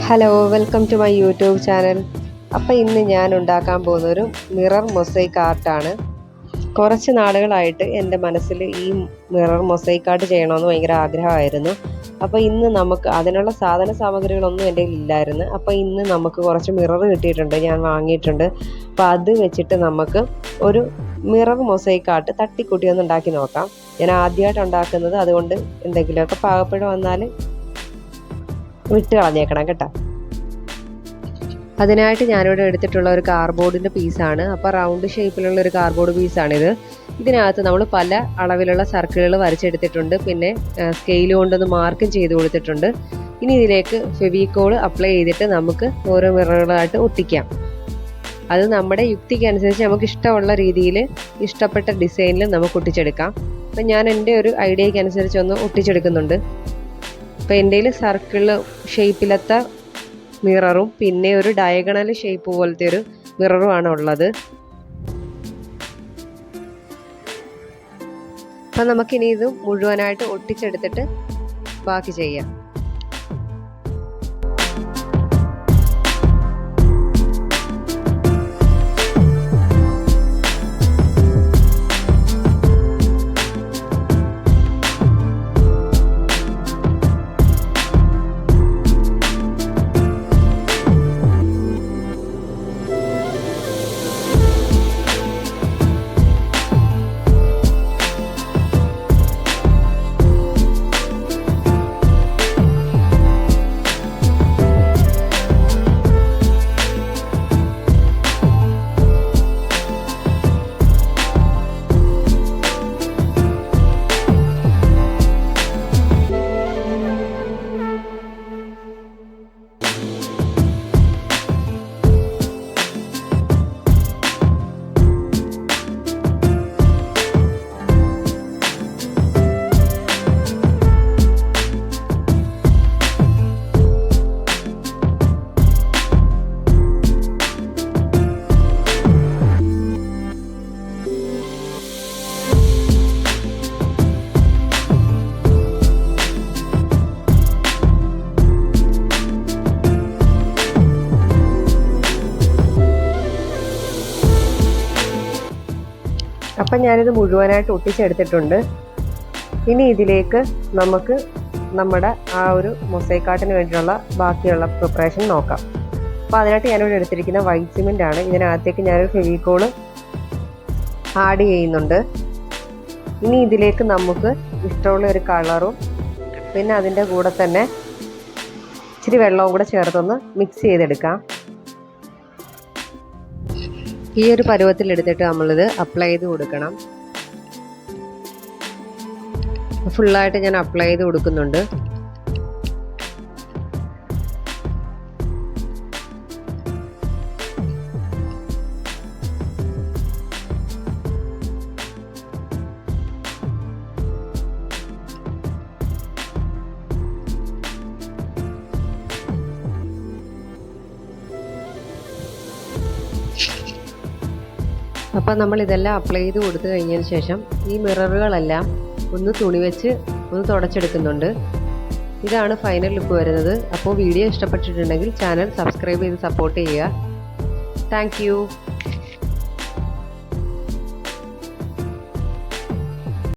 Hello, welcome to my YouTube channel. അപ്പോൾ ഇന്ന് ഞാൻ ഉണ്ടാക്കാൻ പോകുന്നൊരു മിറർ മൊസൈക്ക് ആർട്ടാണ്. കുറച്ച് നാളുകളായിട്ട് എൻ്റെ മനസ്സിൽ ഈ മിറർ മൊസൈക്ക് ആർട്ട് ചെയ്യണമെന്ന് ഭയങ്കര ആഗ്രഹമായിരുന്നു. അപ്പോൾ ഇന്ന് നമുക്ക് അതിനുള്ള സാധന സാമഗ്രികളൊന്നും എൻ്റെ കയ്യിൽ ഇല്ലായിരുന്നു. അപ്പോൾ ഇന്ന് നമുക്ക് കുറച്ച് മിറർ കിട്ടിയിട്ടുണ്ട്, ഞാൻ വാങ്ങിയിട്ടുണ്ട്. അപ്പോൾ അത് വെച്ചിട്ട് നമുക്ക് ഒരു മിറർ മൊസൈക്ക് ആർട്ട് തട്ടിക്കൂട്ടി ഒന്ന് ഉണ്ടാക്കി നോക്കാം. ഞാൻ ആദ്യമായിട്ട് ഉണ്ടാക്കുന്നത്, അതുകൊണ്ട് എന്തെങ്കിലുമൊക്കെ പാകപ്പിഴ വന്നാൽ വിട്ട് കളഞ്ഞേക്കണം കേട്ടോ. അതിനായിട്ട് ഞാനിവിടെ എടുത്തിട്ടുള്ള ഒരു കാർഡ്ബോർഡിൻ്റെ പീസാണ്. അപ്പോൾ റൗണ്ട് ഷേപ്പിലുള്ള ഒരു കാർഡ്ബോർഡ് പീസാണിത്. ഇതിനകത്ത് നമ്മൾ പല അളവിലുള്ള സർക്കിളുകൾ വരച്ചെടുത്തിട്ടുണ്ട്. പിന്നെ സ്കെയിൽ കൊണ്ടൊന്ന് മാർക്കും ചെയ്ത് കൊടുത്തിട്ടുണ്ട്. ഇനി ഇതിലേക്ക് ഫെവിക്കോൾ അപ്ലൈ ചെയ്തിട്ട് നമുക്ക് ഓരോ മിററുകളായിട്ട് ഒട്ടിക്കാം. അത് നമ്മുടെ യുക്തിക്കനുസരിച്ച് നമുക്ക് ഇഷ്ടമുള്ള രീതിയിൽ ഇഷ്ടപ്പെട്ട ഡിസൈനിൽ നമുക്ക് ഒട്ടിച്ചെടുക്കാം. അപ്പം ഞാൻ എൻ്റെ ഒരു ഐഡിയയ്ക്ക് അനുസരിച്ചൊന്ന് ഒട്ടിച്ചെടുക്കുന്നുണ്ട്. അപ്പോൾ എൻ്റെ കയ്യിൽ സർക്കിൾ ഷേപ്പിലത്തെ മിററും പിന്നെ ഒരു ഡയഗണൽ ഷേപ്പ് പോലത്തെ ഒരു മിററുമാണ് ഉള്ളത്. അപ്പം നമുക്കിനി ഇത് മുഴുവനായിട്ട് ഒട്ടിച്ചെടുത്തിട്ട് ബാക്കി ചെയ്യാം. അപ്പം ഞാനിത് മുഴുവനായിട്ട് ഒട്ടിച്ചെടുത്തിട്ടുണ്ട്. ഇനി ഇതിലേക്ക് നമുക്ക് നമ്മുടെ ആ ഒരു മൊസൈക്ക് ആർട്ടിന് വേണ്ടിയിട്ടുള്ള ബാക്കിയുള്ള പ്രിപ്പറേഷൻ നോക്കാം. അപ്പോൾ അതിനായിട്ട് ഞാനിവിടെ എടുത്തിരിക്കുന്ന വൈറ്റ് സിമെൻ്റ് ആണ്. ഇതിനകത്തേക്ക് ഞാനൊരു ഫെവിക്കോൾ ആഡ് ചെയ്യുന്നുണ്ട്. ഇനി ഇതിലേക്ക് നമുക്ക് ഇഷ്ടമുള്ള ഒരു കളറും പിന്നെ അതിൻ്റെ കൂടെ തന്നെ ഇച്ചിരി വെള്ളവും കൂടെ ചേർത്തൊന്ന് മിക്സ് ചെയ്തെടുക്കാം. ഈ ഒരു പരുവത്തിൽ എടുത്തിട്ട് നമ്മളിത് അപ്ലൈ ചെയ്ത് കൊടുക്കണം. ഫുള്ളായിട്ട് ഞാൻ അപ്ലൈ ചെയ്ത് കൊടുക്കുന്നുണ്ട്. അപ്പം നമ്മൾ ഇതെല്ലാം അപ്ലൈ ചെയ്ത് കൊടുത്തു കഴിഞ്ഞതിന് ശേഷം ഈ മിററുകളെല്ലാം ഒന്ന് തുണി വെച്ച് ഒന്ന് തുടച്ചെടുക്കുന്നുണ്ട്. ഇതാണ് ഫൈനൽ ലുക്ക് വരുന്നത്. അപ്പോൾ വീഡിയോ ഇഷ്ടപ്പെട്ടിട്ടുണ്ടെങ്കിൽ ചാനൽ സബ്സ്ക്രൈബ് ചെയ്ത് സപ്പോർട്ട് ചെയ്യുക. Thank you.